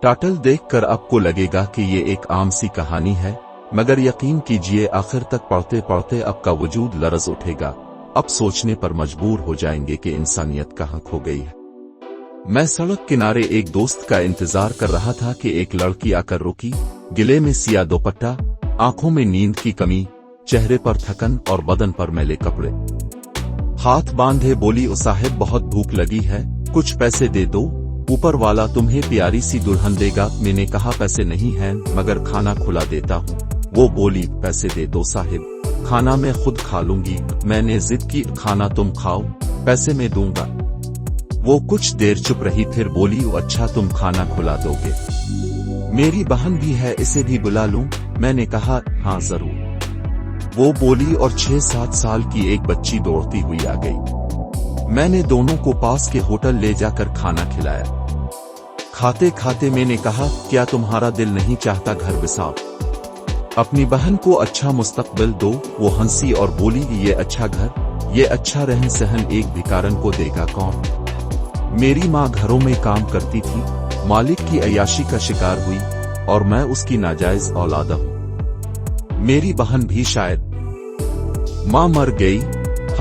Title देखकर आपको लगेगा कि ये एक आम सी कहानी है, मगर यकीन कीजिए आखिर तक पढ़ते पढ़ते आपका वजूद लरज उठेगा। अब सोचने पर मजबूर हो जाएंगे कि इंसानियत कहाँ खो गई है। मैं सड़क किनारे एक दोस्त का इंतजार कर रहा था कि एक लड़की आकर रुकी। गिले में सिया दुपट्टा, आंखों में नींद की कमी, चेहरे पर थकन और बदन पर मैले कपड़े। हाथ बांधे बोली, ओ साहिब बहुत भूख लगी है, कुछ पैसे दे दो, ऊपर वाला तुम्हें प्यारी सी दुल्हन देगा। मैंने कहा पैसे नहीं हैं, मगर खाना खुला देता हूँ। वो बोली पैसे दे दो साहिब, खाना मैं खुद खा लूंगी। मैंने जिद की, खाना तुम खाओ, पैसे मैं दूंगा। वो कुछ देर चुप रही, फिर बोली, अच्छा तुम खाना खुला दोगे? मेरी बहन भी है, इसे भी बुला लूं? मैंने कहा हाँ जरूर। वो बोली और 6-7 साल की एक बच्ची दौड़ती हुई आ गई। मैंने दोनों को पास के होटल ले जाकर खाना खिलाया। खाते खाते मैंने कहा, क्या तुम्हारा दिल नहीं चाहता घर बसाओ, अपनी बहन को अच्छा मुस्तकबिल दो? वो हंसी और बोली, ये अच्छा घर, ये अच्छा रहन सहन एक भिखारन को देगा कौन? मेरी माँ घरों में काम करती थी, मालिक की अय्याशी का शिकार हुई और मैं उसकी नाजायज औलाद हूँ। मेरी बहन भी शायद। माँ मर गई,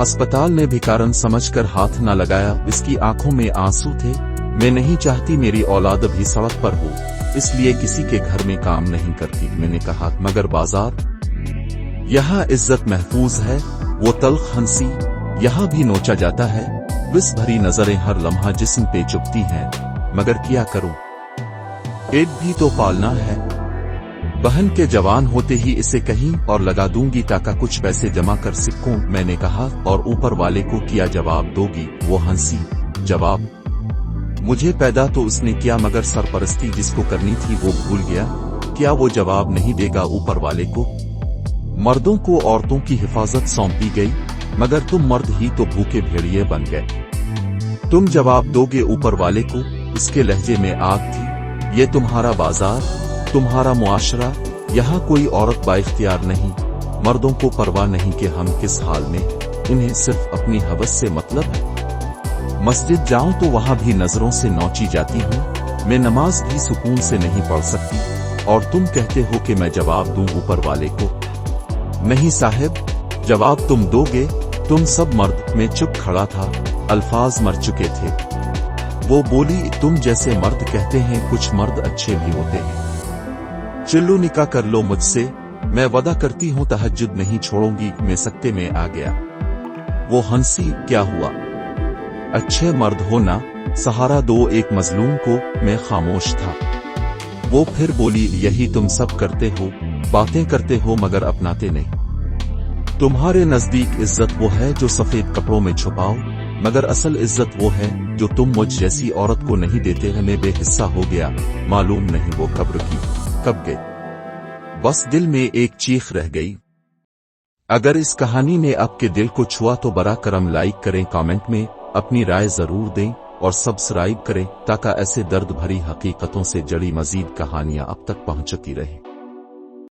अस्पताल ने भिखारन समझकर हाथ न लगाया। इसकी आंखों में आंसू थे। मैं नहीं चाहती मेरी औलाद भी सड़क पर हो, इसलिए किसी के घर में काम नहीं करती। मैंने कहा मगर बाजार, यहाँ इज्जत महफूज है। वो तल्ख हंसी, यहाँ भी नोचा जाता है। विस भरी नजरें हर लम्हा जिस्म पे चुभती हैं, मगर क्या करूं, पेट भी तो पालना है। बहन के जवान होते ही इसे कहीं और लगा दूंगी ताकि कुछ पैसे जमा कर सकूं। मैंने कहा और ऊपर वाले को क्या जवाब दोगी? वो हंसी, जवाब मुझे पैदा तो उसने किया, मगर सरपरस्ती जिसको करनी थी वो भूल गया। क्या वो जवाब नहीं देगा ऊपर वाले को? मर्दों को औरतों की हिफाजत सौंपी गई, मगर तुम मर्द ही तो भूखे भेड़िए बन गए। तुम जवाब दोगे ऊपर वाले को? इसके लहजे में आग थी। ये तुम्हारा बाजार, तुम्हारा मुआशरा, यहाँ कोई औरत बाइख्तियार नहीं। मर्दों को परवाह नहीं कि हम किस हाल में, इन्हें सिर्फ अपनी हवस से मतलब है। मस्जिद जाऊं तो वहां भी नजरों से नोची जाती हूँ। मैं नमाज भी सुकून से नहीं पढ़ सकती, और तुम कहते हो कि मैं जवाब दूं ऊपर वाले को? नहीं साहिब, जवाब तुम दोगे। तुम सब मर्द। मैं चुप खड़ा था, अल्फाज मर चुके थे। वो बोली, तुम जैसे मर्द कहते हैं, कुछ मर्द अच्छे भी होते हैं। चिल्लू निकाह कर लो मुझसे, मैं वादा करती हूँ तहज्जुद नहीं छोड़ूंगी। मैं सकते में आ गया। वो हंसी, क्या हुआ? अच्छे मर्द हो ना, सहारा दो एक मजलूम को। मैं खामोश था। वो फिर बोली, यही तुम सब करते हो, बातें करते हो मगर अपनाते नहीं। तुम्हारे नजदीक इज्जत वो है जो सफेद कपड़ों में छुपाओ, मगर असल इज्जत वो है जो तुम मुझ जैसी औरत को नहीं देते। हमें बेहिस्सा हो गया, मालूम नहीं वो कब्र की कब गई। बस दिल में एक चीख रह गई। अगर इस कहानी ने आपके दिल को छुआ तो बरा करम लाइक करें, कमेंट में अपनी राय जरूर दें और सब्सक्राइब करें ताकि ऐसे दर्द भरी हकीकतों से जड़ी मजीद कहानियां अब तक पहुंचती रहें।